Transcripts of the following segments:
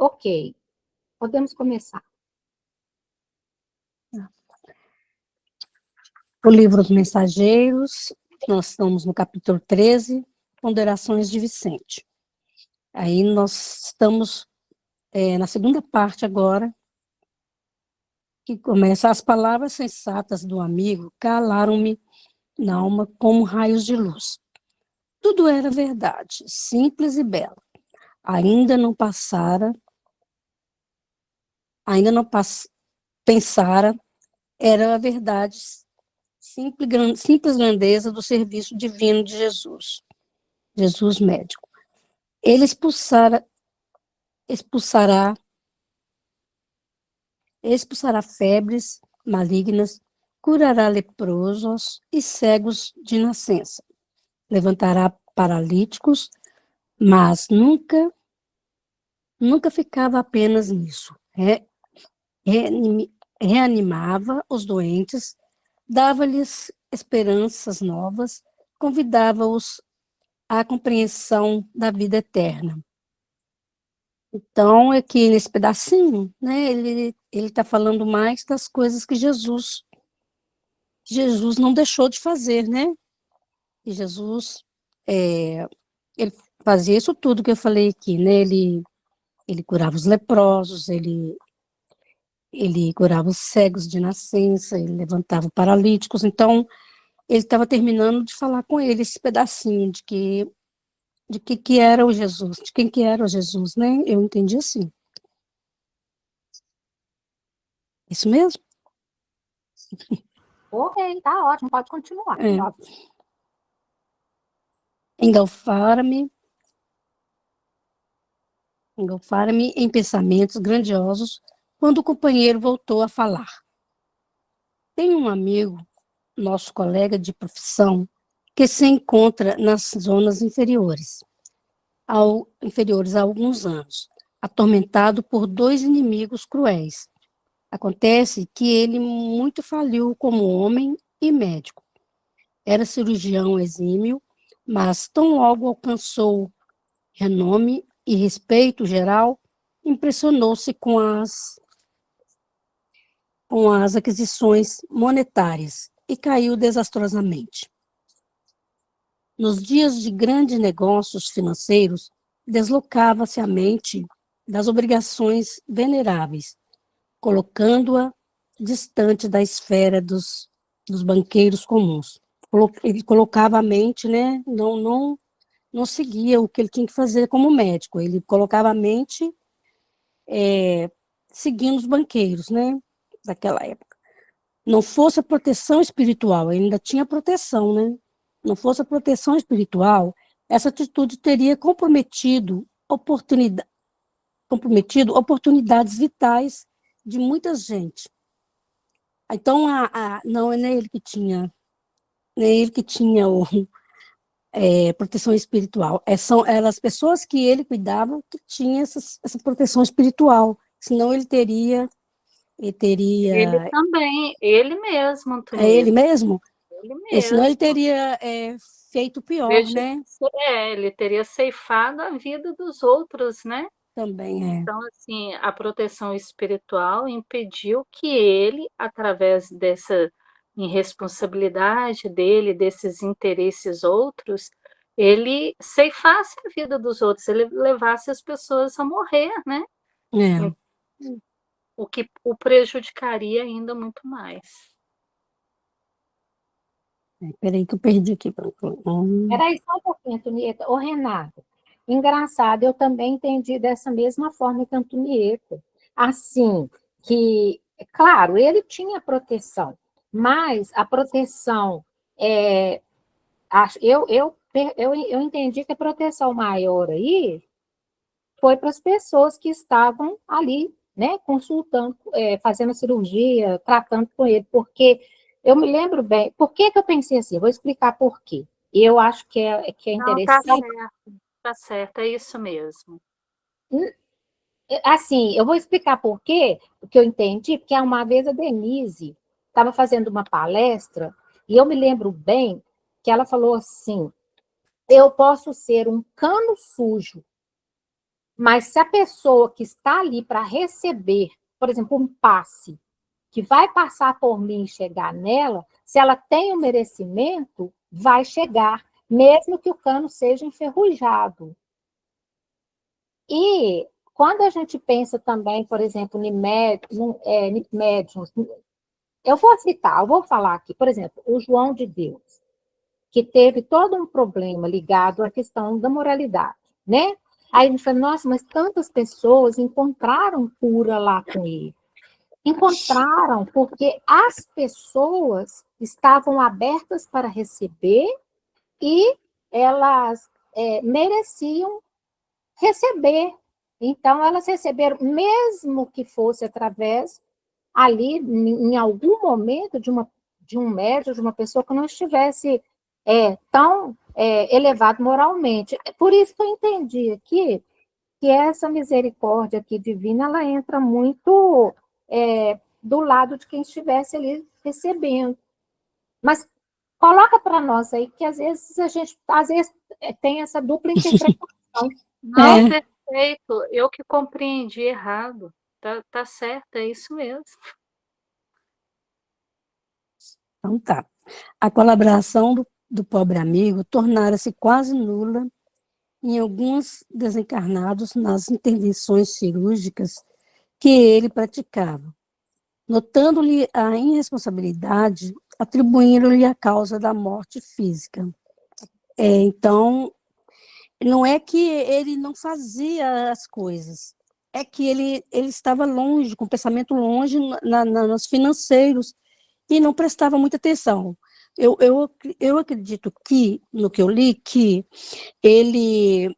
Ok, podemos começar. O livro dos Mensageiros, nós estamos no capítulo 13, Ponderações de Vicente. Aí nós estamos na segunda parte agora, que começa: as palavras sensatas do amigo calaram-me na alma como raios de luz. Tudo era verdade, simples e bela. Ainda não pensara, era a verdade, simples grandeza do serviço divino de Jesus, Jesus médico. Ele expulsará febres malignas, curará leprosos e cegos de nascença, levantará paralíticos, mas nunca ficava apenas nisso. Reanimava os doentes, dava-lhes esperanças novas, convidava-os à compreensão da vida eterna. Então, aqui nesse pedacinho, né, ele está falando mais das coisas que Jesus não deixou de fazer, né? E Jesus, ele fazia isso tudo que eu falei aqui, né? Ele curava os leprosos, ele curava os cegos de nascença, ele levantava paralíticos. Então, ele estava terminando de falar com ele esse pedacinho que era o Jesus, de quem que era o Jesus, né? Eu entendi assim. Isso mesmo? Ok, tá ótimo, pode continuar. Engolfara-me em pensamentos grandiosos quando o companheiro voltou a falar. Tem um amigo, nosso colega de profissão, que se encontra nas zonas inferiores há alguns anos, atormentado por dois inimigos cruéis. Acontece que ele muito faliu como homem e médico. Era cirurgião exímio, mas tão logo alcançou renome e respeito geral, impressionou-se com as aquisições monetárias e caiu desastrosamente. Nos dias de grandes negócios financeiros, deslocava-se a mente das obrigações veneráveis, colocando-a distante da esfera dos banqueiros comuns. Ele colocava a mente, né, não seguia o que ele tinha que fazer como médico, ele colocava a mente seguindo os banqueiros, né, daquela época. Não fosse a proteção espiritual, ele ainda tinha proteção, né? Não fosse a proteção espiritual, essa atitude teria comprometido oportunidades vitais de muita gente. Então, não é nem ele que tinha, proteção espiritual. Eram as pessoas que ele cuidava que tinham essa proteção espiritual. Senão ele teria. Ele também, ele mesmo, É ele Antonieta. mesmo? Ele mesmo. Senão ele teria feito pior, né? Ele teria ceifado a vida dos outros, né? Também é. Então, assim, a proteção espiritual impediu que ele, através dessa irresponsabilidade dele, desses interesses outros, ele ceifasse a vida dos outros, ele levasse as pessoas a morrer, né? É. O que o prejudicaria ainda muito mais. Peraí que eu perdi aqui. Peraí só um pouquinho, Antonieta. Ô, Renato, engraçado, eu também entendi dessa mesma forma que a Antonieta. Assim, que, claro, ele tinha proteção, mas a proteção, eu entendi que a proteção maior aí foi para as pessoas que estavam ali, né, consultando, fazendo cirurgia, tratando com ele, porque eu me lembro bem, por que eu pensei assim? Eu vou explicar por quê. Eu acho que é Não, interessante. tá certo, é isso mesmo. Assim, eu vou explicar por quê, o que eu entendi, porque uma vez a Denise estava fazendo uma palestra, e eu me lembro bem que ela falou assim: eu posso ser um cano sujo, Mas se a pessoa que está ali para receber, por exemplo, um passe, que vai passar por mim e chegar nela, se ela tem o merecimento, vai chegar, mesmo que o cano seja enferrujado. E quando a gente pensa também, por exemplo, em médiums, eu vou falar aqui, por exemplo, o João de Deus, que teve todo um problema ligado à questão da moralidade, né? Aí a gente fala, nossa, mas tantas pessoas encontraram cura lá com ele. Encontraram porque as pessoas estavam abertas para receber e elas mereciam receber. Então, elas receberam, mesmo que fosse através, ali, em algum momento, de um médium, de uma pessoa que não estivesse tão elevado moralmente. Por isso que eu entendi aqui que essa misericórdia aqui divina, ela entra muito do lado de quem estivesse ali recebendo. Mas coloca para nós aí que às vezes a gente tem essa dupla interpretação. Não, perfeito. Eu que compreendi errado. Tá certo, é isso mesmo. Então tá. A colaboração do pobre amigo tornara-se quase nula em alguns desencarnados nas intervenções cirúrgicas que ele praticava, notando-lhe a irresponsabilidade, atribuindo-lhe a causa da morte física. Então, não é que ele não fazia as coisas, é que ele estava longe, com o pensamento longe nos financeiros, e não prestava muita atenção. Eu acredito que, no que eu li, que ele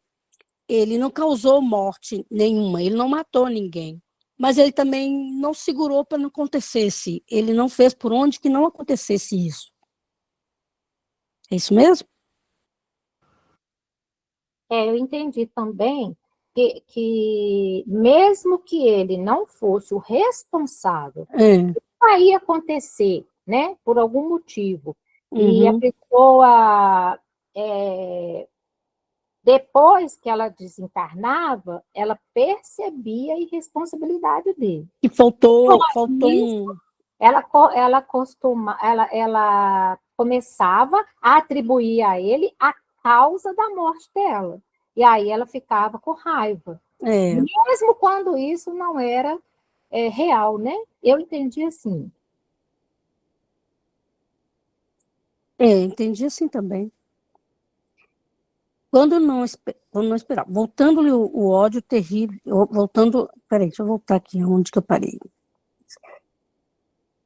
não causou morte nenhuma, ele não matou ninguém, mas ele também não segurou para não acontecesse, ele não fez por onde que não acontecesse isso. É isso mesmo? Eu entendi também que mesmo que ele não fosse o responsável, vai acontecer, né, por algum motivo, e a pessoa, depois que ela desencarnava, ela percebia a irresponsabilidade dele. E faltou Isso, ela começava a atribuir a ele a causa da morte dela. E aí ela ficava com raiva. Mesmo quando isso não era real, né? Eu entendi assim. Entendi assim também. Quando não esperava, voltando-lhe o ódio terrível, peraí, deixa eu voltar aqui onde que eu parei.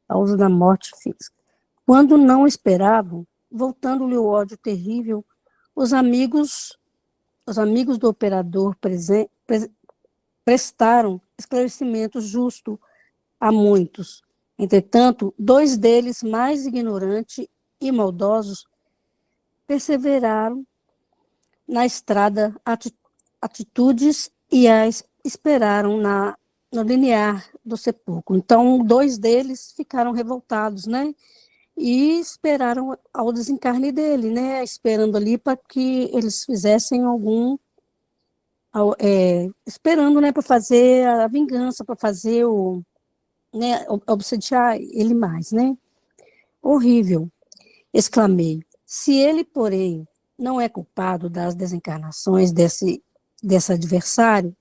Causa da morte física. Quando não esperavam, voltando-lhe o ódio terrível, os amigos do operador prestaram esclarecimento justo a muitos. Entretanto, 2 deles, mais ignorantes e maldosos, perseveraram na estrada atitudes e as esperaram no linear do sepulcro. Então, 2 deles ficaram revoltados, né? E esperaram ao desencarne dele, né? Esperando ali para que eles fizessem esperando, né, para fazer a vingança, para fazer né, obsediar ele mais, né? Horrível, exclamei. Se ele, porém, não é culpado das desencarnações desse adversário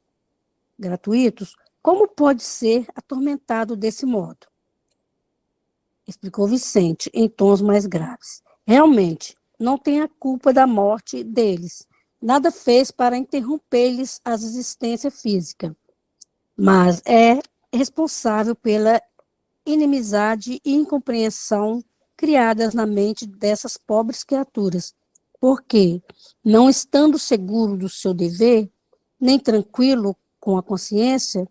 gratuitos, como pode ser atormentado desse modo? Explicou Vicente, em tons mais graves. Realmente, não tem a culpa da morte deles. Nada fez para interromper-lhes a existência física, mas é responsável pela inimizade e incompreensão criadas na mente dessas pobres criaturas, porque, não estando seguro do seu dever, nem tranquilo com a consciência,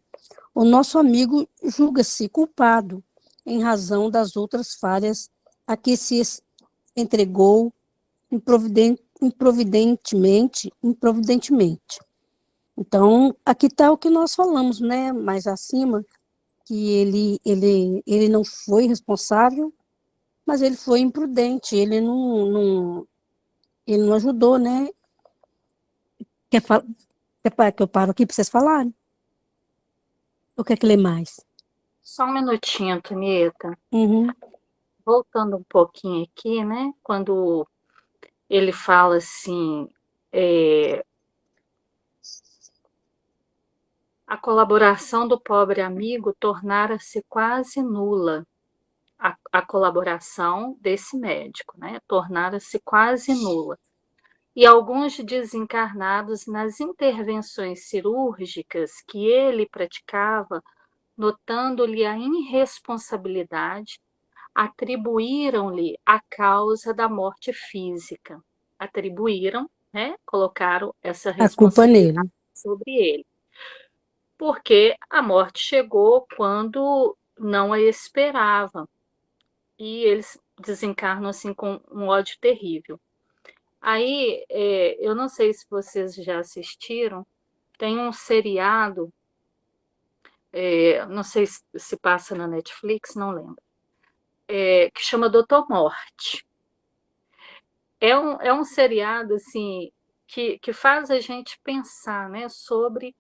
o nosso amigo julga-se culpado em razão das outras falhas a que se entregou improvidentemente. Então, aqui está o que nós falamos, né, mais acima, que ele não foi responsável, mas ele foi imprudente, ele não ajudou, né? Quer que eu paro aqui para vocês falarem? Ou quer que lê mais? Só um minutinho, Antonieta. Uhum. Voltando um pouquinho aqui, né? Quando ele fala assim, a colaboração do pobre amigo tornara-se quase nula. A colaboração desse médico, né? Tornara-se quase nula. E alguns desencarnados, nas intervenções cirúrgicas que ele praticava, notando-lhe a irresponsabilidade, atribuíram-lhe a causa da morte física. Atribuíram, né? Colocaram essa A culpa responsabilidade nele. sobre ele. Porque a morte chegou quando não a esperavam. E eles desencarnam assim com um ódio terrível. Aí, eu não sei se vocês já assistiram, tem um seriado, não sei se passa na Netflix, não lembro, que chama Doutor Morte. É um seriado assim que faz a gente pensar, né, sobre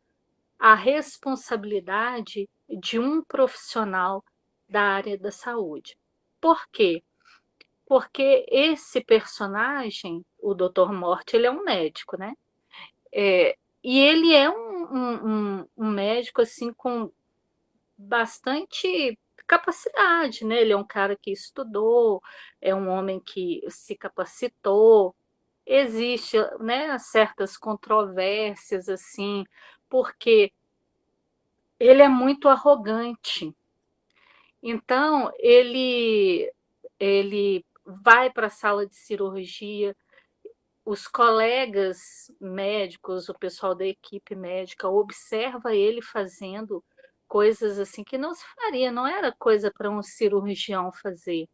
a responsabilidade de um profissional da área da saúde. Por quê? Porque esse personagem, o Doutor Morte, ele é um médico, né? E ele é um médico assim com bastante capacidade, né? Ele é um cara que estudou, é um homem que se capacitou. Existe, né, certas controvérsias assim, porque ele é muito arrogante. Então, ele vai para a sala de cirurgia, os colegas médicos, o pessoal da equipe médica observa ele fazendo coisas assim que não se faria, não era coisa para um cirurgião fazer.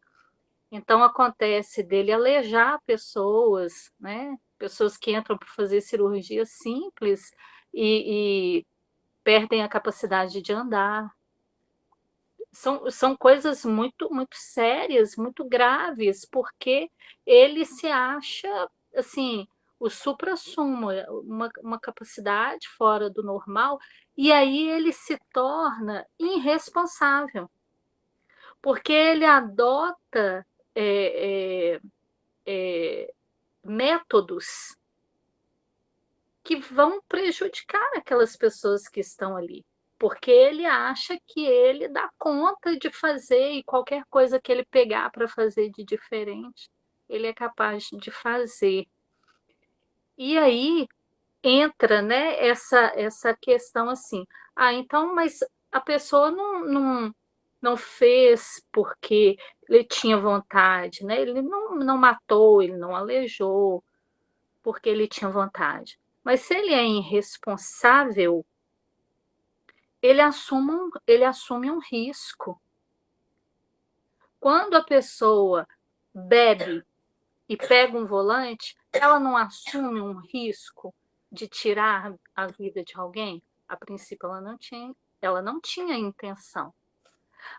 Então acontece dele alejar pessoas, né? Pessoas que entram para fazer cirurgia simples e perdem a capacidade de andar. São coisas muito, muito sérias, muito graves, porque ele se acha, assim, o suprassumo, uma capacidade fora do normal, e aí ele se torna irresponsável, porque ele adota é, é, é, métodos que vão prejudicar aquelas pessoas que estão ali, porque ele acha que ele dá conta de fazer e qualquer coisa que ele pegar para fazer de diferente, ele é capaz de fazer. E aí entra, né, essa questão assim, então, mas a pessoa não fez porque ele tinha vontade, né? Ele não matou, ele não aleijou, porque ele tinha vontade. Mas se ele é irresponsável, ele assume um risco. Quando a pessoa bebe e pega um volante, ela não assume um risco de tirar a vida de alguém? A princípio, ela não tinha intenção.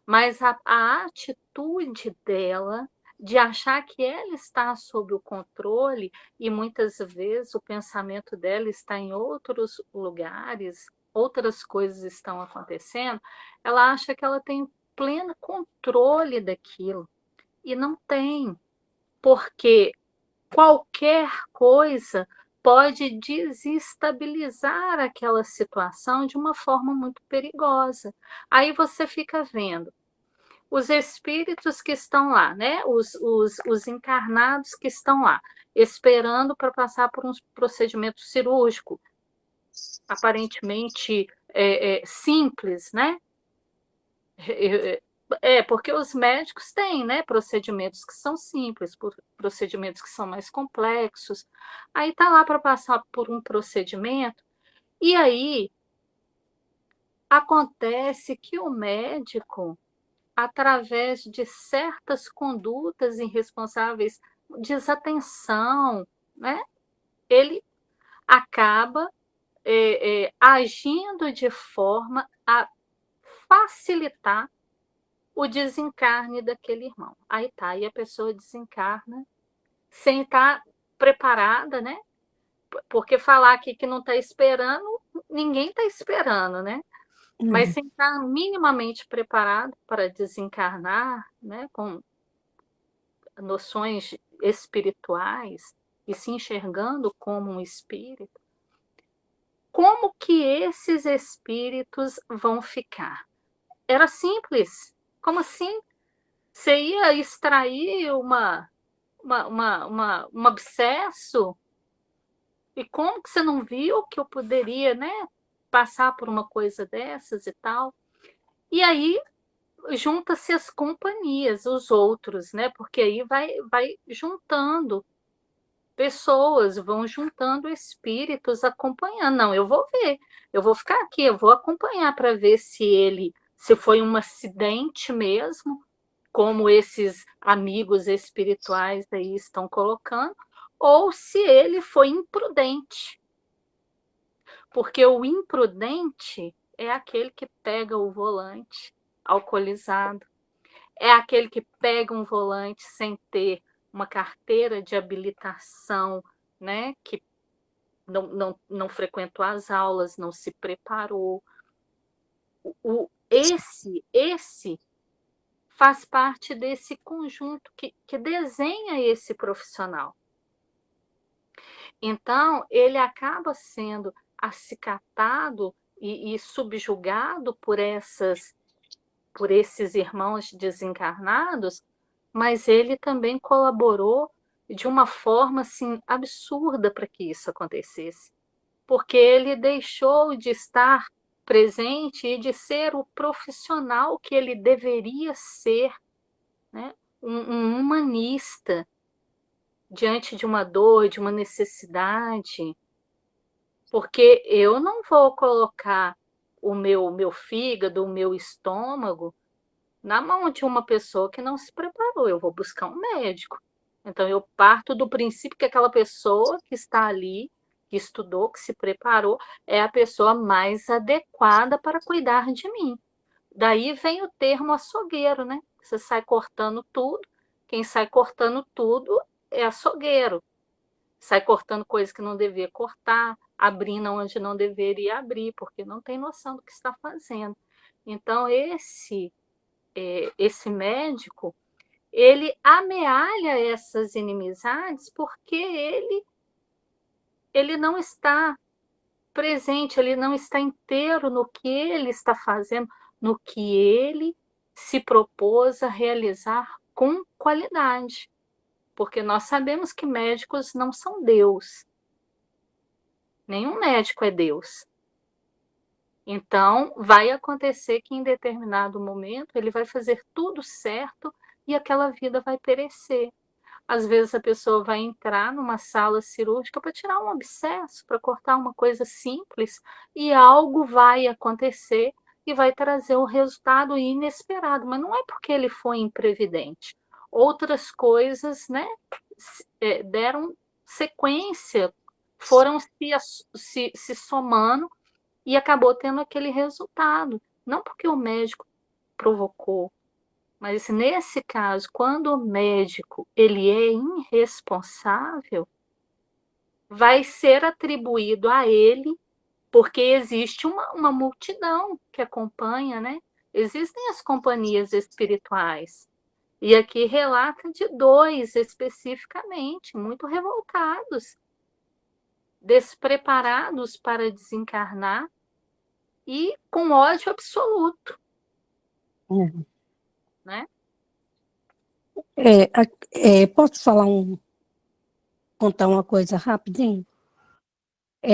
Mas a atitude dela de achar que ela está sob o controle e muitas vezes o pensamento dela está em outros lugares, outras coisas estão acontecendo, ela acha que ela tem pleno controle daquilo e não tem, porque qualquer coisa pode desestabilizar aquela situação de uma forma muito perigosa. Aí você fica vendo os espíritos que estão lá, né? Os encarnados que estão lá, esperando para passar por um procedimento cirúrgico, aparentemente simples, né? Porque os médicos têm, né, procedimentos que são simples, procedimentos que são mais complexos. Aí está lá para passar por um procedimento, e aí acontece que o médico, através de certas condutas irresponsáveis, desatenção, né? Ele acaba agindo de forma a facilitar o desencarne daquele irmão. Aí tá, aí a pessoa desencarna sem estar preparada, né? Porque falar aqui que não está esperando ninguém está esperando, né? Mas sem estar minimamente preparado para desencarnar, né, com noções espirituais e se enxergando como um espírito, como que esses espíritos vão ficar? Era simples. Como assim? Você ia extrair um abscesso? E como que você não viu que eu poderia, né, passar por uma coisa dessas e tal? E aí junta-se as companhias, os outros, né? Porque aí vai juntando pessoas, vão juntando espíritos acompanhando. Não, eu vou ver, eu vou ficar aqui, eu vou acompanhar para ver se foi um acidente mesmo, como esses amigos espirituais aí estão colocando, ou se ele foi imprudente. Porque o imprudente é aquele que pega o volante alcoolizado, é aquele que pega um volante sem ter uma carteira de habilitação, né? Que não frequentou as aulas, não se preparou. Esse faz parte desse conjunto que desenha esse profissional. Então, ele acaba sendo acicatado e subjugado por esses irmãos desencarnados, mas ele também colaborou de uma forma assim absurda para que isso acontecesse, porque ele deixou de estar presente e de ser o profissional que ele deveria ser, né? Um humanista diante de uma dor, de uma necessidade, porque eu não vou colocar o meu fígado, o meu estômago na mão de uma pessoa que não se preparou, eu vou buscar um médico. Então, eu parto do princípio que aquela pessoa que está ali, que estudou, que se preparou, é a pessoa mais adequada para cuidar de mim. Daí vem o termo açougueiro, né? Você sai cortando tudo, quem sai cortando tudo é açougueiro. Sai cortando coisas que não devia cortar, abrindo onde não deveria abrir, porque não tem noção do que está fazendo. Então, esse médico, ele amealha essas inimizades porque ele não está presente, ele não está inteiro no que ele está fazendo, no que ele se propôs a realizar com qualidade. Porque nós sabemos que médicos não são Deus. Nenhum médico é Deus. Então, vai acontecer que em determinado momento ele vai fazer tudo certo e aquela vida vai perecer. Às vezes a pessoa vai entrar numa sala cirúrgica para tirar um abscesso, para cortar uma coisa simples, e algo vai acontecer e vai trazer um resultado inesperado, mas não é porque ele foi imprevidente. Outras coisas, né, deram sequência, foram se somando e acabou tendo aquele resultado. Não porque o médico provocou, mas nesse caso, quando o médico ele é irresponsável, vai ser atribuído a ele, porque existe uma multidão que acompanha, né? Existem as companhias espirituais. E aqui relata de 2 especificamente, muito revoltados, despreparados para desencarnar e com ódio absoluto, né? Posso contar uma coisa rapidinho?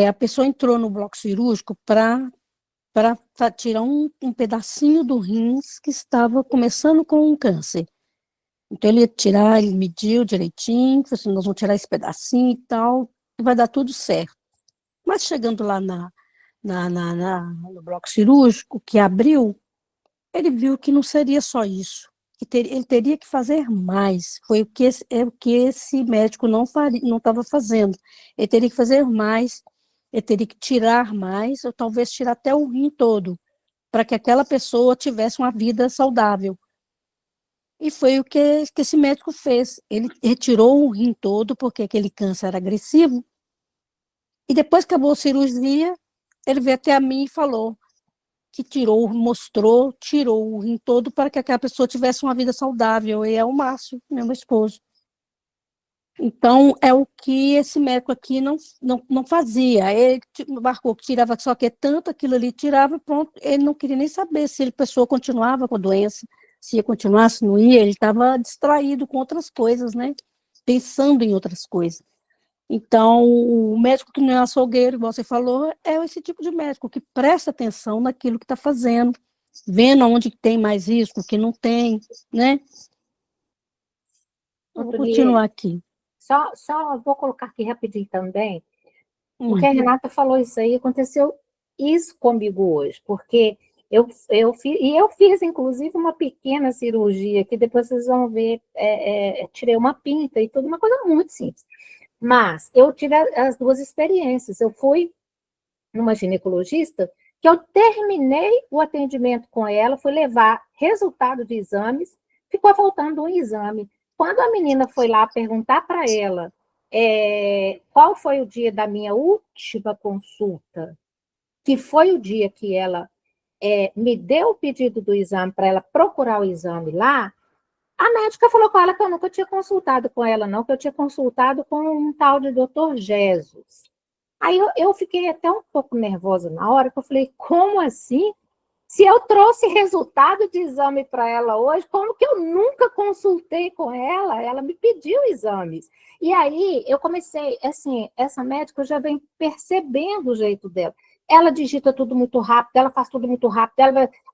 A pessoa entrou no bloco cirúrgico para tirar um pedacinho do rins que estava começando com um câncer. Então, ele ia tirar, ele mediu direitinho, falou assim, nós vamos tirar esse pedacinho e tal, vai dar tudo certo. Mas chegando lá no bloco cirúrgico, que abriu, ele viu que não seria só isso, ele teria que fazer mais. Foi o que esse médico não estava fazendo. Ele teria que fazer mais, ele teria que tirar mais, ou talvez tirar até o rim todo, para que aquela pessoa tivesse uma vida saudável. E foi o que esse médico fez. Ele retirou o rim todo, porque aquele câncer era agressivo, e depois que acabou a cirurgia, ele veio até a mim e falou que tirou o rim todo para que aquela pessoa tivesse uma vida saudável, e é o Márcio, meu esposo. Então, é o que esse médico aqui não fazia. Ele marcou que tirava só que tanto aquilo ali, tirava, pronto. Ele não queria nem saber se a pessoa continuava com a doença, se ia continuar, se não ia. Ele estava distraído com outras coisas, né? Pensando em outras coisas. Então, o médico que não é açougueiro, igual você falou, é esse tipo de médico que presta atenção naquilo que está fazendo, vendo onde tem mais risco, que não tem, né? Eu vou Antonieta, continuar aqui. só vou colocar aqui rapidinho também, porque Hum, a Renata falou isso aí, aconteceu isso comigo hoje, porque eu fiz, inclusive, uma pequena cirurgia, que depois vocês vão ver, tirei uma pinta e tudo, uma coisa muito simples. Mas eu tive as duas experiências. Eu fui numa ginecologista, que eu terminei o atendimento com ela, fui levar resultado de exames, ficou faltando um exame. Quando a menina foi lá perguntar para ela qual foi o dia da minha última consulta, que foi o dia que ela me deu o pedido do exame para ela procurar o exame lá, a médica falou com ela que eu nunca tinha consultado com ela, não, que eu tinha consultado com um tal de doutor Jesus. Aí eu fiquei até um pouco nervosa na hora, que eu falei, como assim? Se eu trouxe resultado de exame para ela hoje, como que eu nunca consultei com ela? Ela me pediu exames. E aí eu comecei, assim, essa médica eu já vem percebendo o jeito dela. Ela digita tudo muito rápido, ela faz tudo muito rápido,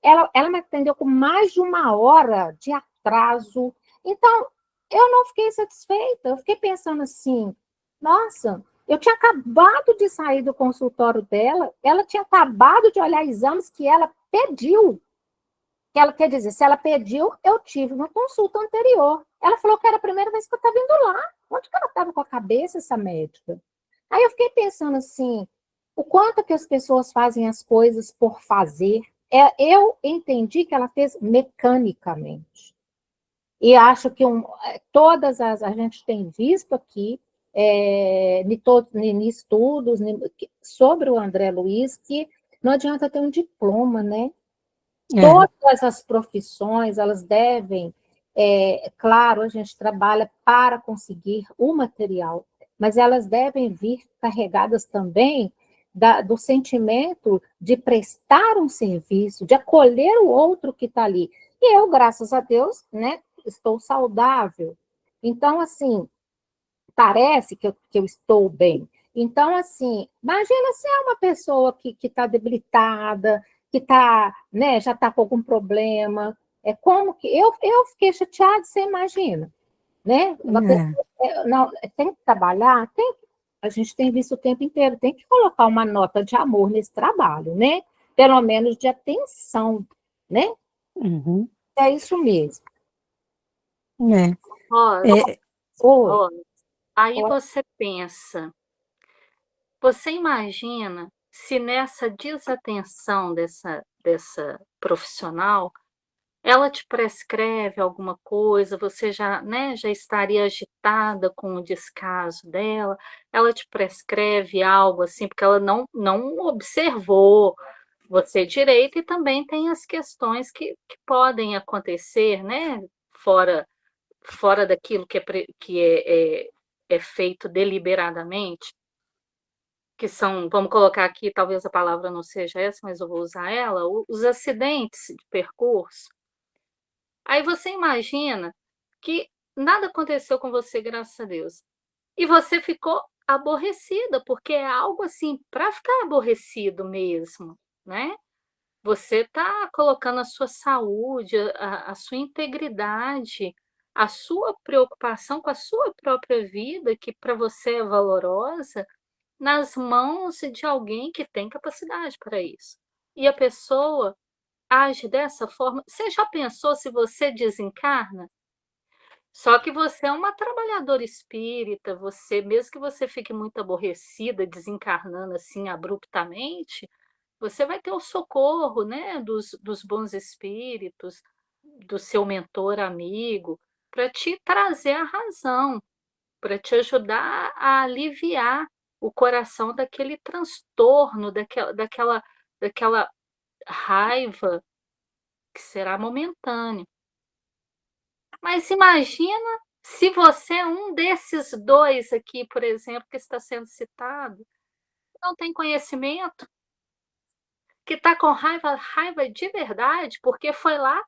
ela me atendeu com mais de uma hora de atraso. Então, eu não fiquei satisfeita, eu fiquei pensando assim, nossa, eu tinha acabado de sair do consultório dela, ela tinha acabado de olhar exames que ela pediu. Que ela quer dizer, se ela pediu, eu tive uma consulta anterior. Ela falou que era a primeira vez que eu estava indo lá. Onde que ela estava com a cabeça, essa médica? Aí eu fiquei pensando assim, o quanto que as pessoas fazem as coisas por fazer. Eu entendi que ela fez mecanicamente. E acho que todas a gente tem visto aqui, em estudos sobre o André Luiz, que não adianta ter um diploma, né? é, Todas as profissões, elas devem, claro, a gente trabalha para conseguir o material, mas elas devem vir carregadas também do sentimento de prestar um serviço, de acolher o outro que está ali. E eu, graças a Deus, né, estou saudável. Então, assim, parece que eu estou bem. Então, assim, imagina se é uma pessoa que está debilitada, que tá, né, já está com algum problema. É como que eu fiquei chateada, você imagina, né? Uma é. pessoa, não, tem que trabalhar, a gente tem visto o tempo inteiro, tem que colocar uma nota de amor nesse trabalho, né? Pelo menos de atenção, né? Uhum, É isso mesmo. é, Rosa, é, Oi, Rosa, aí oi. você pensa, você imagina se nessa desatenção dessa profissional, ela te prescreve alguma coisa, você já, né, já estaria agitada com o descaso dela, ela te prescreve algo assim, porque ela não observou você direito, e também tem as questões que podem acontecer, né, fora daquilo que é feito deliberadamente, que são, vamos colocar aqui, talvez a palavra não seja essa, mas eu vou usar ela, os acidentes de percurso. Aí você imagina que nada aconteceu com você, graças a Deus. E você ficou aborrecida, porque é algo assim, para ficar aborrecido mesmo, né? Você está colocando a sua saúde, a sua integridade, a sua preocupação com a sua própria vida, que para você é valorosa, nas mãos de alguém que tem capacidade para isso. E a pessoa age dessa forma. Você já pensou se você desencarna? Só que você é uma trabalhadora espírita, você, mesmo que você fique muito aborrecida, desencarnando assim abruptamente, você vai ter o socorro, né, dos bons espíritos, do seu mentor amigo, para te trazer a razão, para te ajudar a aliviar. o coração daquele transtorno, daquela raiva que será momentâneo. Mas imagina se você é um desses 2 aqui, por exemplo, que está sendo citado, não tem conhecimento, que está com raiva, raiva de verdade, porque foi lá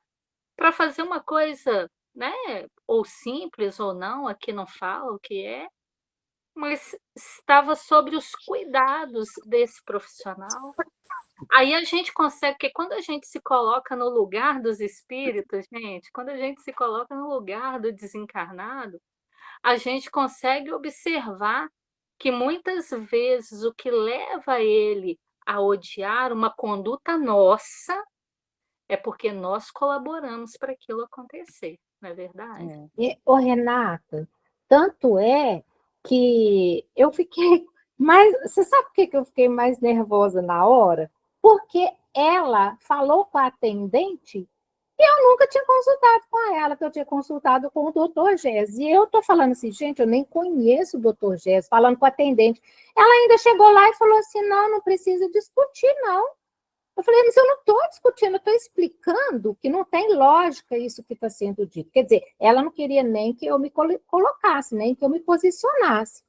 para fazer uma coisa, né, ou simples ou não, aqui não fala o que é, mas estava sobre os cuidados desse profissional. Aí a gente consegue, porque quando a gente se coloca no lugar dos espíritos, gente, quando a gente se coloca no lugar do desencarnado, a gente consegue observar que muitas vezes o que leva ele a odiar uma conduta nossa é porque nós colaboramos para aquilo acontecer, não é verdade? Ô, Renata, tanto é que eu fiquei mais. Você sabe por que que eu fiquei mais nervosa na hora? Porque ela falou com a atendente e eu nunca tinha consultado com ela, que eu tinha consultado com o doutor Gés. E eu tô falando assim, gente, eu nem conheço o doutor Gés, falando com a atendente. Ela ainda chegou lá e falou assim: não, não precisa discutir, não. Eu falei, mas eu não estou discutindo, eu estou explicando que não tem lógica isso que está sendo dito. Quer dizer, ela não queria nem que eu me colocasse, nem que eu me posicionasse.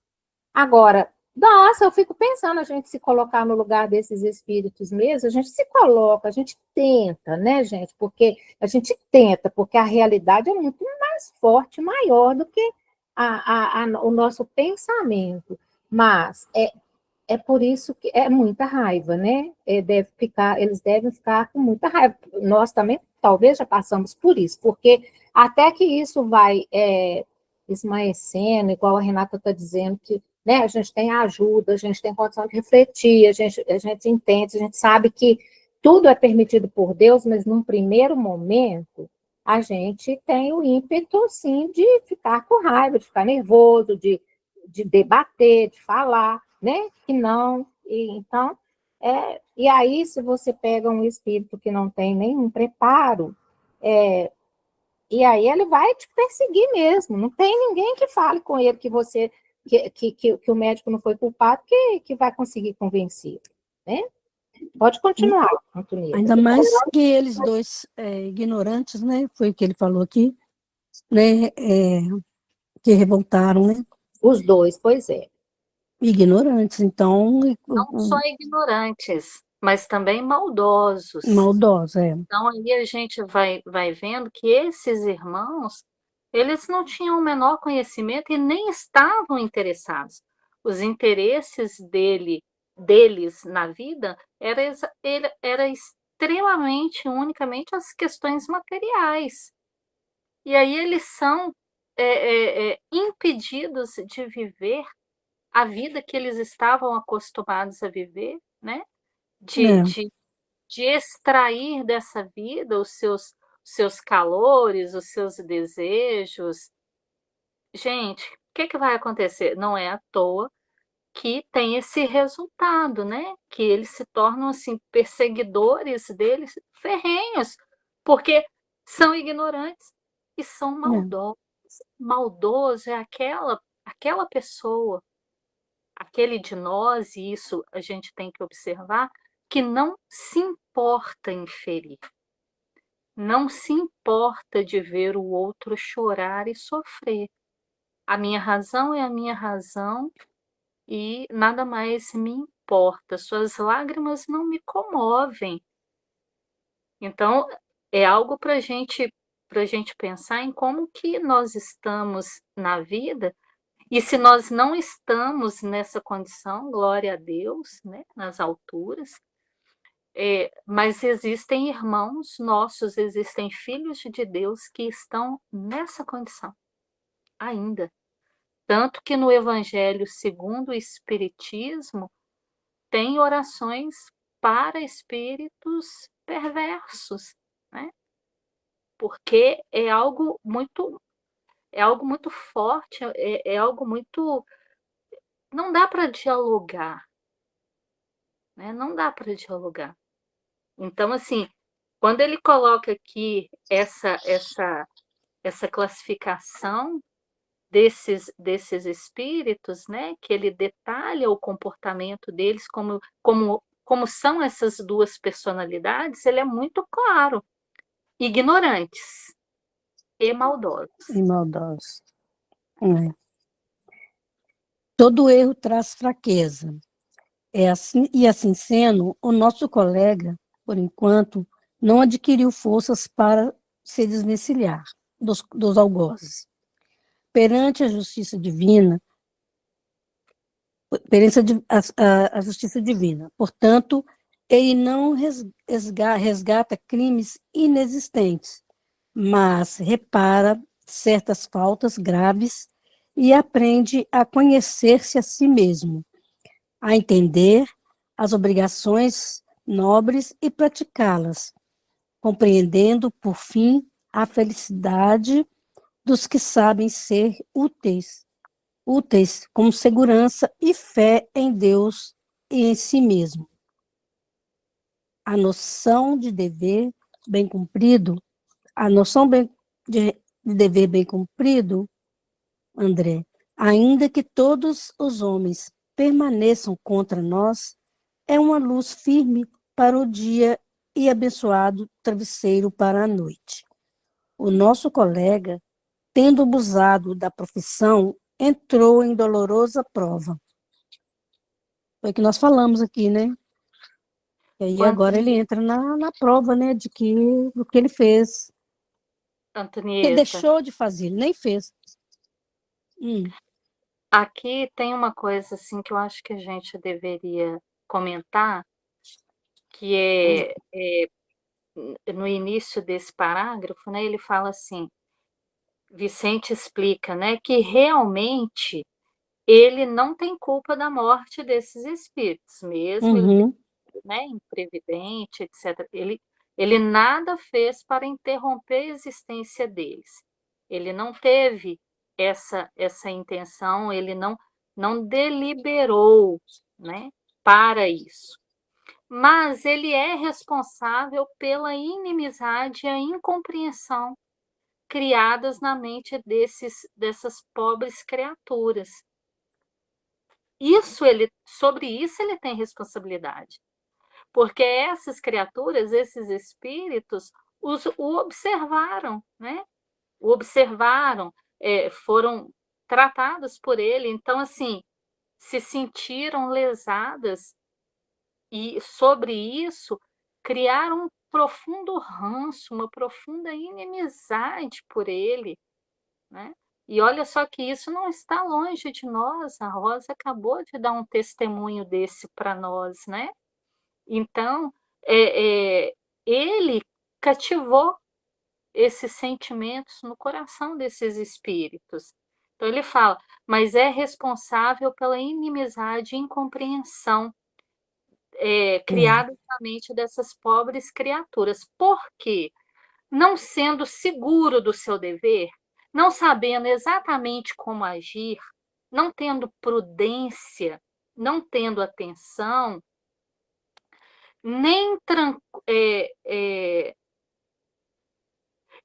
Agora, nossa, eu fico pensando a gente se colocar no lugar desses espíritos mesmo, a gente se coloca, a gente tenta, né, gente? Porque a gente tenta, porque a realidade é muito mais forte, maior do que o nosso pensamento. Mas é por isso que é muita raiva, né? Eles devem ficar com muita raiva. Nós também, talvez, já passamos por isso, porque até que isso vai esmaecendo, igual a Renata está dizendo, que né, a gente tem ajuda, a gente tem condição de refletir, a gente entende, a gente sabe que tudo é permitido por Deus, mas num primeiro momento a gente tem o ímpeto, sim, de ficar com raiva, de ficar nervoso, de debater, de falar, né? Que não. Então, e aí, se você pega um espírito que não tem nenhum preparo, e aí ele vai te perseguir mesmo. Não tem ninguém que fale com ele que você que o médico não foi culpado que vai conseguir convencer, né? Pode continuar, Antonieta. Ainda mais que eles dois ignorantes, né? Foi o que ele falou aqui, né? Que revoltaram, né? Os dois, pois é. Ignorantes, então, Não só ignorantes, mas também maldosos. maldosa, Então aí a gente vai vendo que esses irmãos, eles não tinham o menor conhecimento e nem estavam interessados. Os interesses deles na vida era extremamente, unicamente as questões materiais. E aí eles são impedidos de viver a vida que eles estavam acostumados a viver, né? De, é, de de extrair dessa vida os seus calores, os seus desejos. Gente, o que que vai acontecer? Não é à toa que tem esse resultado, né, que eles se tornam, assim, perseguidores deles ferrenhos, porque são ignorantes e são é, maldosos. Maldoso é aquela pessoa, aquele de nós, e isso a gente tem que observar, que não se importa em ferir. Não se importa de ver o outro chorar e sofrer. A minha razão é a minha razão e nada mais me importa. Suas lágrimas não me comovem. Então, é algo para gente pensar em como que nós estamos na vida e se nós não estamos nessa condição, glória a Deus, né, nas alturas. Mas existem irmãos nossos, existem filhos de Deus que estão nessa condição ainda. Tanto que no Evangelho segundo o Espiritismo tem orações para espíritos perversos, né? Porque é algo muito forte, é algo muito. Não dá para dialogar, né? Não dá para dialogar. Então, assim, quando ele coloca aqui essa classificação, desses espíritos, né, que ele detalha o comportamento deles, como são essas duas personalidades, ele é muito claro: ignorantes e maldosos. E maldosos. É. Todo erro traz fraqueza. E assim sendo, o nosso colega, por enquanto, não adquiriu forças para se desvencilhar dos algozes. Perante a justiça divina, a justiça divina. Portanto, ele não resgata crimes inexistentes, mas repara certas faltas graves e aprende a conhecer-se a si mesmo, a entender as obrigações nobres e praticá-las, compreendendo, por fim, a felicidade dos que sabem ser úteis como segurança e fé em Deus e em si mesmo. A noção de dever bem cumprido, a noção de dever bem cumprido, André, ainda que todos os homens permaneçam contra nós, é uma luz firme para o dia e abençoado travesseiro para a noite. O nosso colega, tendo abusado da profissão, entrou em dolorosa prova. Foi o que nós falamos aqui, né? E aí agora ele entra na prova, né, do que ele fez. Ele Antonieta, deixou de fazer, ele nem fez. aqui tem uma coisa assim que eu acho que a gente deveria comentar, que no início desse parágrafo, né, ele fala assim, Vicente explica, né, que realmente ele não tem culpa da morte desses espíritos, mesmo ele Uhum. né, imprevidente, etc. Ele nada fez para interromper a existência deles. Ele não teve essa intenção, ele não deliberou, né, para isso. Mas ele é responsável pela inimizade e a incompreensão criadas na mente dessas pobres criaturas. Sobre isso ele tem responsabilidade. Porque essas criaturas, esses espíritos, o observaram, né? O observaram, foram tratados por ele, então, assim, se sentiram lesadas e, sobre isso, criaram um profundo ranço, uma profunda inimizade por ele, né? E olha só que isso não está longe de nós, a Rosa acabou de dar um testemunho desse para nós, né? Então, ele cativou esses sentimentos no coração desses espíritos. Então ele fala, mas é responsável pela inimizade e incompreensão criada na mente dessas pobres criaturas. Por quê? Não sendo seguro do seu dever, não sabendo exatamente como agir, não tendo prudência, não tendo atenção, nem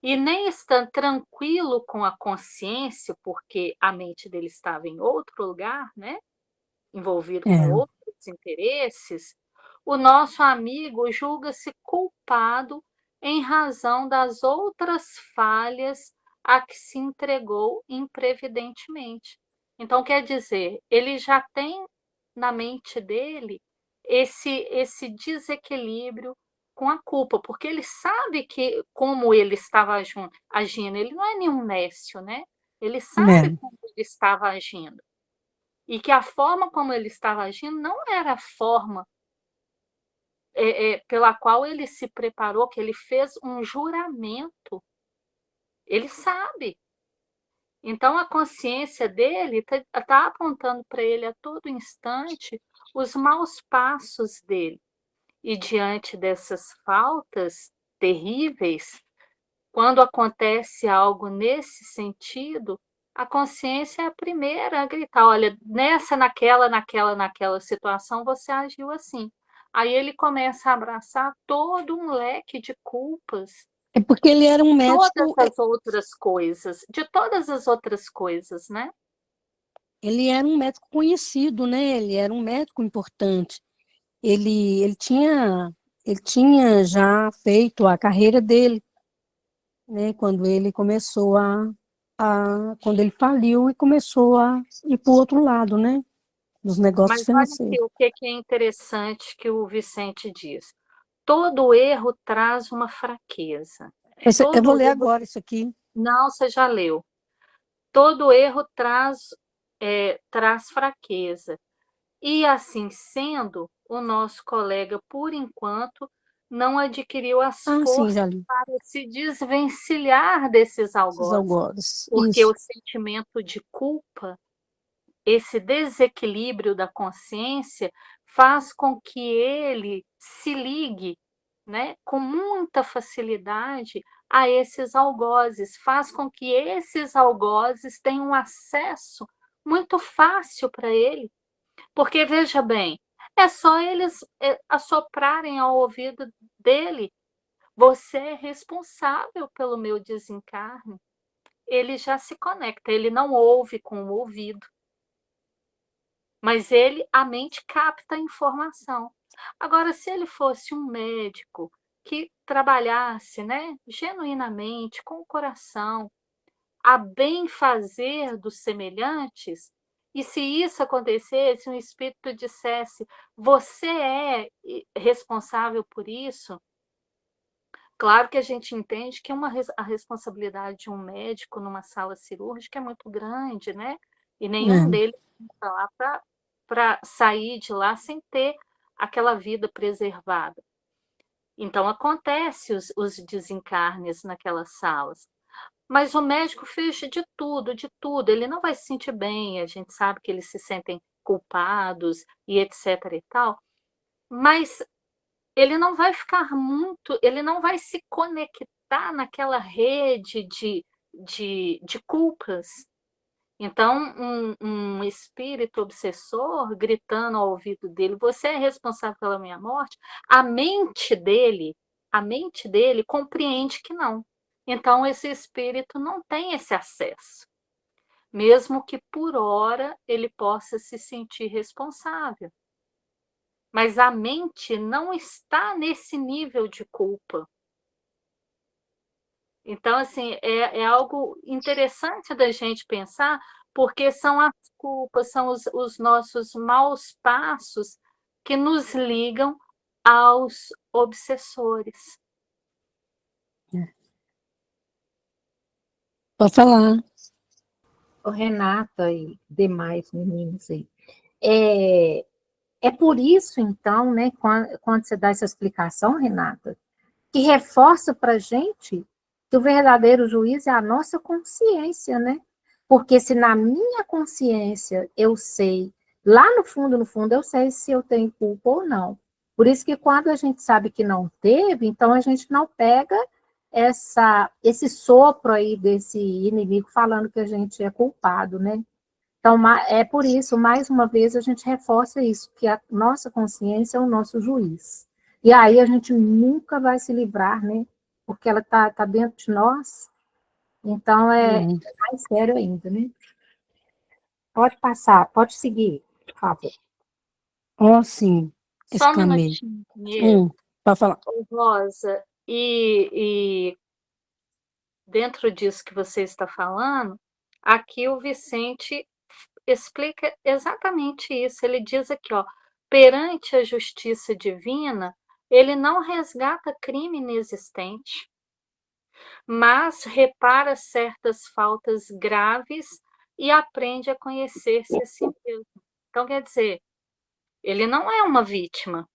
e nem estando tranquilo com a consciência, porque a mente dele estava em outro lugar, né? Envolvido com É. outros interesses, o nosso amigo julga-se culpado em razão das outras falhas a que se entregou imprevidentemente. Então, quer dizer, ele já tem na mente dele esse desequilíbrio com a culpa, porque ele sabe que como ele estava agindo, ele não é nenhum nécio, né? Ele sabe É. como ele estava agindo. E que a forma como ele estava agindo não era a forma pela qual ele se preparou, que ele fez um juramento. Ele sabe. Então, a consciência dele está apontando para ele a todo instante os maus passos dele. E diante dessas faltas terríveis, quando acontece algo nesse sentido, a consciência é a primeira a gritar: olha, naquela situação você agiu assim. Aí ele começa a abraçar todo um leque de culpas É porque ele era um todas médico, as outras coisas, de todas as outras coisas, né? ele era um médico conhecido, né? Ele era um médico importante. Ele tinha já feito a carreira dele, né? Quando ele começou quando ele faliu e começou a ir para o outro lado, né? Dos negócios Mas olha financeiros. aqui o que que é interessante que o Vicente diz. Todo erro traz uma fraqueza. Eu vou Todo ler erro, agora isso aqui. não, você já leu. Todo erro traz fraqueza. E assim sendo, o nosso colega, por enquanto, não adquiriu as Ah, sim, forças já li. para se desvencilhar desses Esses algozes, algodoes. porque o Isso. sentimento de culpa, esse desequilíbrio da consciência, faz com que ele se ligue, né, com muita facilidade a esses algozes, faz com que esses algozes tenham acesso muito fácil para ele, porque veja bem, é só eles assoprarem ao ouvido dele: você é responsável pelo meu desencarne. Ele já se conecta, ele não ouve com o ouvido, mas a mente capta a informação. Agora, se ele fosse um médico que trabalhasse, né, genuinamente, com o coração, a bem fazer dos semelhantes, e se isso acontecesse, um espírito dissesse: você é responsável por isso. Claro que a gente entende que a responsabilidade de um médico numa sala cirúrgica é muito grande, né? E nenhum É. deles está lá para sair de lá sem ter aquela vida preservada. Então, acontece os desencarnes naquelas salas. Mas o médico fez de tudo, de tudo. Ele não vai se sentir bem, a gente sabe que eles se sentem culpados e etc e tal, mas ele não vai se conectar naquela rede de culpas. Então, um espírito obsessor gritando ao ouvido dele: você é responsável pela minha morte, a mente dele, a mente dele compreende que não. Então, esse espírito não tem esse acesso, mesmo que por hora ele possa se sentir responsável. Mas a mente não está nesse nível de culpa. Então, assim, é algo interessante da gente pensar, porque são as culpas, são os nossos maus passos que nos ligam aos obsessores. Pode falar. Ô, Renata e demais meninos aí. É, é por isso, então, né, quando você dá essa explicação, Renata, que reforça para a gente que o verdadeiro juiz é a nossa consciência, né? Porque se na minha consciência eu sei, lá no fundo, eu sei se eu tenho culpa ou não. Por isso que quando a gente sabe que não teve, então a gente não pega esse sopro aí desse inimigo falando que a gente é culpado, né? Então, é por isso, mais uma vez, a gente reforça isso, que a nossa consciência é o nosso juiz. E aí a gente nunca vai se livrar, né? Porque ela tá dentro de nós, então é É. mais sério ainda, né? Pode passar, pode seguir, por favor. Ó, sim, Só um exclamei. minutinho, Pinheiro. Pode falar. Ô, Rosa, e dentro disso que você está falando, aqui o Vicente explica exatamente isso. Ele diz aqui, ó, perante a justiça divina, ele não resgata crime inexistente, mas repara certas faltas graves e aprende a conhecer-se a si mesmo. Então, quer dizer, ele não é uma vítima.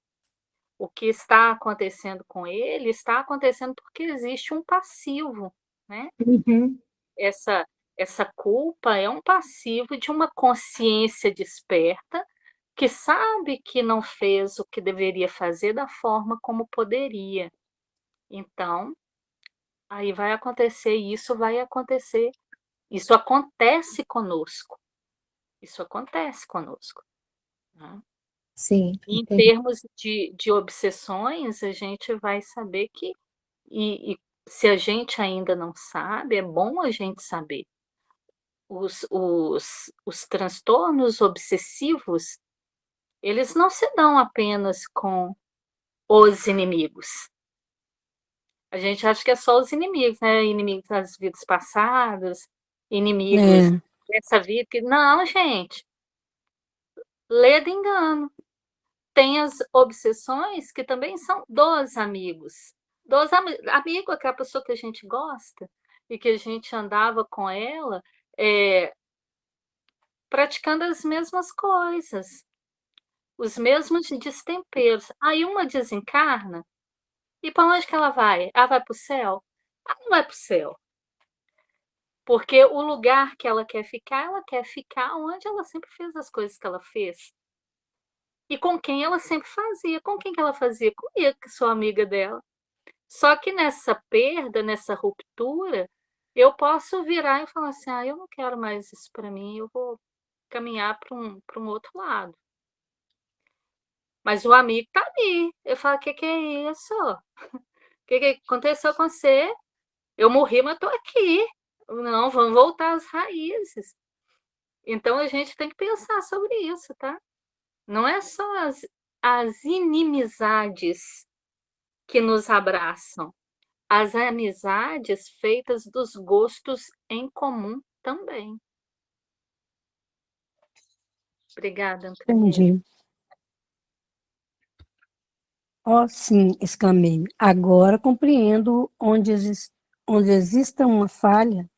O que está acontecendo com ele está acontecendo porque existe um passivo, né? Uhum. Essa, essa culpa é um passivo de uma consciência desperta que sabe que não fez o que deveria fazer da forma como poderia. Então, aí vai acontecer isso, vai acontecer. Isso acontece conosco. Isso acontece conosco. Né? Sim, E em entendi. termos de obsessões, a gente vai saber que, e se a gente ainda não sabe, é bom a gente saber. Os transtornos obsessivos, eles não se dão apenas com os inimigos. A gente acha que é só os inimigos, né? Inimigos das vidas passadas, inimigos dessa vida. Não, gente. Lê de engano. Tem as obsessões que também são dos amigos. Amigo é aquela pessoa que a gente gosta e que a gente andava com ela praticando as mesmas coisas, os mesmos destemperos. Aí uma desencarna e para onde que ela vai? Ela vai para o céu? Ela não vai para o céu. Porque o lugar que ela quer ficar onde ela sempre fez as coisas que ela fez. E com quem ela sempre fazia. Com quem que ela fazia? Comigo, que sou amiga dela. Só que nessa perda, nessa ruptura, eu posso virar e falar assim: eu não quero mais isso para mim, eu vou caminhar para um outro lado. Mas o amigo tá ali. Eu falo: o que é isso? O que aconteceu com você? Eu morri, mas estou aqui. Não, vamos voltar às raízes. Então a gente tem que pensar sobre isso, tá? Não é só as inimizades que nos abraçam, as amizades feitas dos gostos em comum também. Obrigada, Antônia. Entendi. Oh, sim, exclamei. Agora compreendo onde exista uma falha.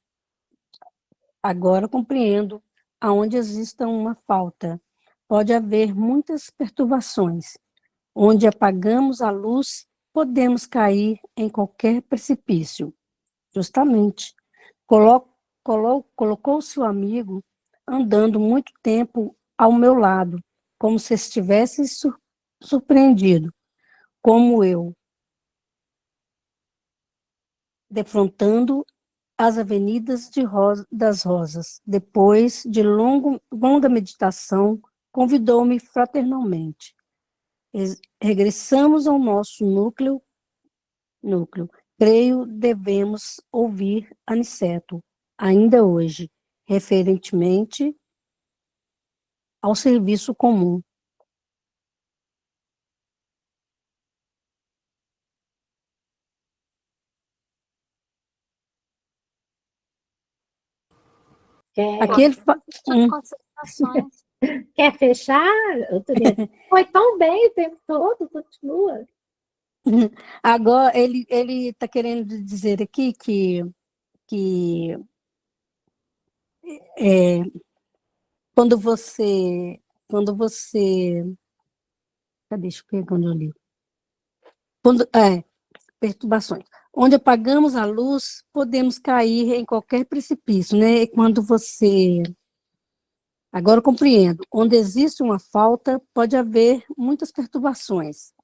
Agora compreendo aonde exista uma falta. Pode haver muitas perturbações. Onde apagamos a luz, podemos cair em qualquer precipício. Justamente. Colocou seu amigo andando muito tempo ao meu lado, como se estivesse surpreendido, como eu, defrontando as avenidas das Rosas. Depois de longa meditação, convidou-me fraternalmente. Regressamos ao nosso núcleo. Creio devemos ouvir Aniceto, ainda hoje, referentemente ao serviço comum. Aqui ele Concentrações. Quer fechar, Antonieta? Foi tão bem o tempo todo, continua. Agora, ele está querendo dizer aqui que quando você, cadê, deixa eu pegar onde eu li. Perturbações. Onde apagamos a luz, podemos cair em qualquer precipício, né? Agora eu compreendo. Onde existe uma falta, pode haver muitas perturbações.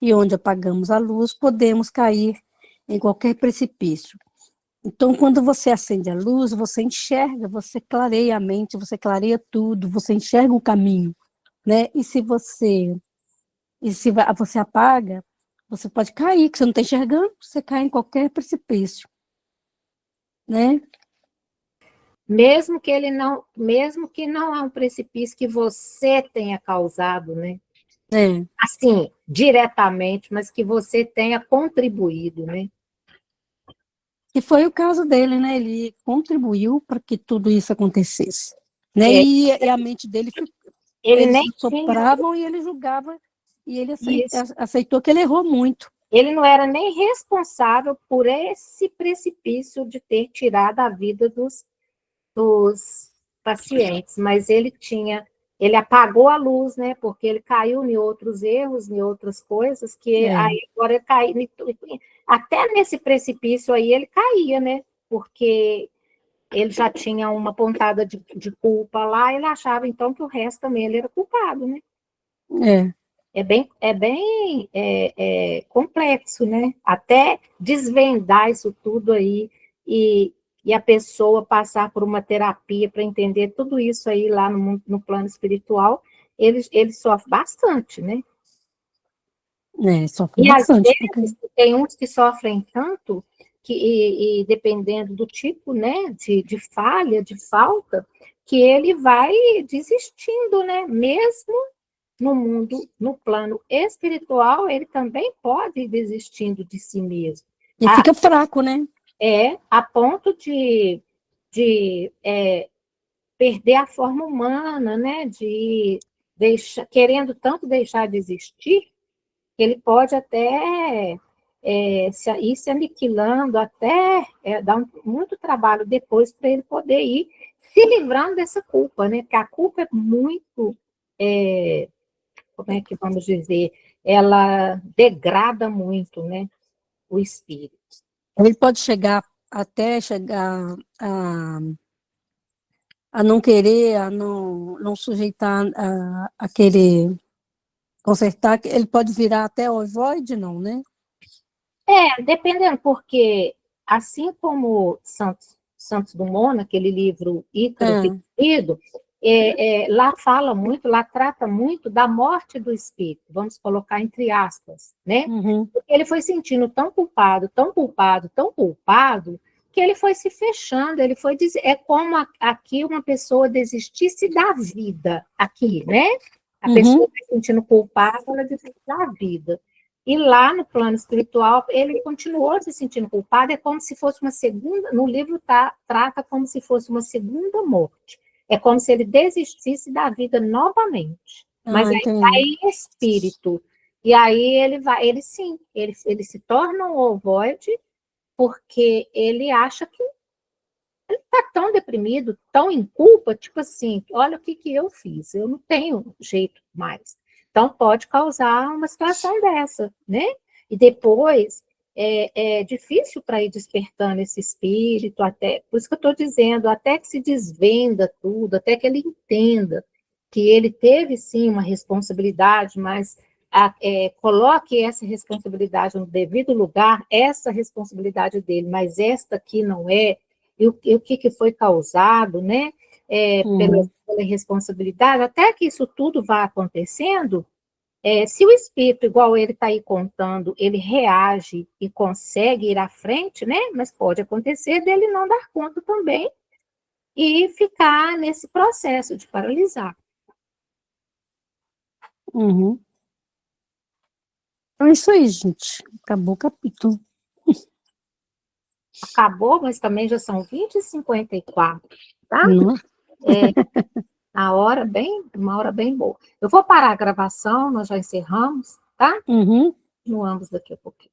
E onde apagamos a luz, podemos cair em qualquer precipício. Então, quando você acende a luz, você enxerga, você clareia a mente, você clareia tudo, você enxerga o caminho, né? E se você apaga, você pode cair, que você não está enxergando, você cai em qualquer precipício, né? Mesmo que não é um precipício que você tenha causado, né? Assim, diretamente, mas que você tenha contribuído, né? E foi o caso dele, né? Ele contribuiu para que tudo isso acontecesse, né? E a mente dele, eles sopravam e ele julgava, e ele aceitou que ele errou muito. Ele não era nem responsável por esse precipício de ter tirado a vida dos pacientes, mas ele apagou a luz, né? Porque ele caiu em outros erros, em outras coisas, que aí agora ele caiu, até nesse precipício aí ele caía, né? Porque ele já tinha uma pontada de culpa lá, ele achava então que o resto também ele era culpado, né? É bem complexo, né? Até desvendar isso tudo aí e a pessoa passar por uma terapia para entender tudo isso aí lá no plano espiritual, ele sofre bastante, né? Sofre bastante. Às vezes, tem uns que sofrem tanto e dependendo do tipo, né, de falha, de falta, que ele vai desistindo, né? Mesmo no mundo, no plano espiritual, ele também pode ir desistindo de si mesmo. E fica fraco, né? A ponto de perder a forma humana, né? De querendo tanto deixar de existir, ele pode até ir se aniquilando, até dar muito trabalho depois para ele poder ir se livrando dessa culpa, né? Porque a culpa é muito, como é que vamos dizer, ela degrada muito, né? O espírito. Ele pode chegar a não querer, a não sujeitar a querer consertar, ele pode virar até ovoide, não, né? Dependendo, porque assim como Santos Dumont, naquele livro Ícaro Perdido, lá fala muito, lá trata muito da morte do espírito, vamos colocar entre aspas, né? Uhum. Porque ele foi sentindo tão culpado, tão culpado, tão culpado, que ele foi se fechando, ele foi dizer, é como aqui uma pessoa desistisse da vida, aqui, né? A pessoa está se sentindo culpada, ela desiste da vida. E lá no plano espiritual, ele continuou se sentindo culpado, é como se fosse uma segunda, no livro trata como se fosse uma segunda morte. É como se ele desistisse da vida novamente. Mas aí vai em espírito. E aí ele se torna um ovoide, porque ele acha que ele está tão deprimido, tão em culpa, tipo assim, olha o que eu fiz, eu não tenho jeito mais. Então, pode causar uma situação dessa, né? E depois, é difícil para ir despertando esse espírito, até, por isso que eu estou dizendo, até que se desvenda tudo, até que ele entenda que ele teve, sim, uma responsabilidade, mas coloque essa responsabilidade no devido lugar, essa responsabilidade dele, mas esta aqui não é, e o que foi causado, né, pela responsabilidade, até que isso tudo vá acontecendo, se o espírito, igual ele está aí contando, ele reage e consegue ir à frente, né, mas pode acontecer dele não dar conta também e ficar nesse processo de paralisar. Uhum. Então é isso aí, gente. Acabou o capítulo. Acabou, mas também já são 20h54, tá? Uma hora bem boa. Eu vou parar a gravação, nós já encerramos, tá? Uhum. Continuamos daqui a pouquinho.